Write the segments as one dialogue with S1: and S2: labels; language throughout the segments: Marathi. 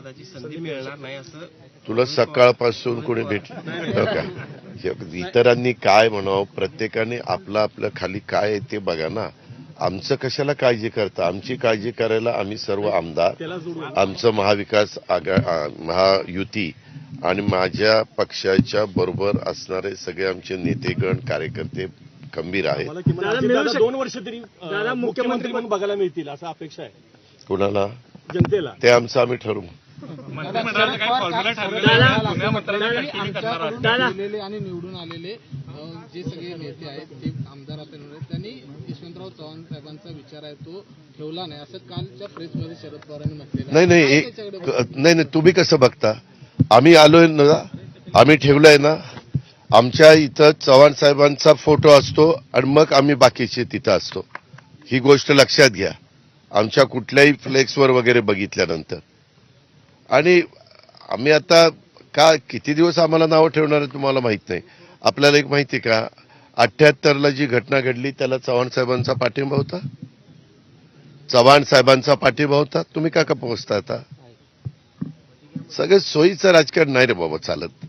S1: मंत्रिपदाची संधी मिळणार नाही असं
S2: तुला सकाळपासून कोणी भेटलं हो का? इतरांनी काय म्हणावं, प्रत्येकाने आपलं आपलं खाली काय आहे ते बघा ना. आमचं कशाला काळजी करता? आमची काळजी करायला आम्ही सर्व आमदार, आमचं महाविकास महायुती आणि माझ्या पक्षाच्या बरोबर असणारे सगळे आमचे नेतेगण कार्यकर्ते खंबीर आहेत.
S3: 2 वर्ष तरी मुख्यमंत्री म्हणून बघायला मिळतील असं अपेक्षा आहे
S2: कुणाला?
S3: जनतेला.
S2: ते आमचं आम्ही ठरवू.
S4: मंत्रिमंडळाचा काय फॉर्म्युला ठरलेला आहे? जुन्या मंत्र्यांना कंटिन्यू करणार आहात?
S5: आणि निवडून आलेले जे सगळे नेते आहेत ते आमदार आता त्यांनी यशवंतराव चव्हाण साहेबांचा विचार आहे तो ठेवला नाही असं कालच्या प्रेसमध्ये शरद पवारांनी म्हटलेलं
S2: नाही तुम्ही कसं बघता? आम्ही आलोय ना, आम्ही ठेवलंय ना. आमच्या इथं चव्हाण साहेबांचा फोटो असतो आणि मग आम्ही बाकीचे तिथं असतो. ही गोष्ट लक्षात घ्या आमच्या कुठल्याही फ्लेक्सवर वगैरे बघितल्यानंतर. आणि आम्ही आता किती दिवस आम्हाला नावं ठेवणार आहे तुम्हाला माहित नाही. आपल्याला एक माहिती का, 78ला जी घटना घडली त्याला चव्हाण साहेबांचा पाठिंबा होता. चव्हाण साहेबांचा पाठिंबा होता. तुम्ही का पोहोचता आता? सगळं सोयीचं राजकारण नाही रे बाबा चालत.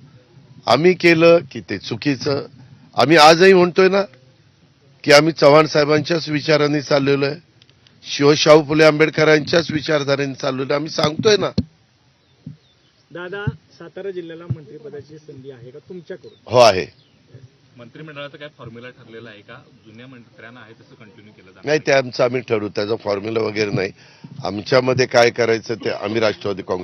S2: आम्ही केलं की ते चुकीचं. आम्ही आजही म्हणतोय ना की आम्ही चव्हाण साहेबांच्याच विचारांनी चाललेलो आहे, शाहू फुले आंबेडकरांच्याच विचारधारेने चाललेलो आहे. आम्ही सांगतोय ना.
S3: दादा, सातारा जिल्ह्याला मंत्रिपदाची संधी आहे का तुमच्याकडून?
S2: हो आहे.
S4: मंत्रिमंडळाचा काय फॉर्म्युला ठरलेला आहे का? जुन्या मंत्र्यांना आहे तसं कंटिन्यू केलं जाणार?
S2: नाही, ते आमचं आम्ही ठरवू. त्याचा फॉर्म्युला वगैरे नाही. आमच्यामध्ये काय करायचं ते आम्ही राष्ट्रवादी काँग्रेस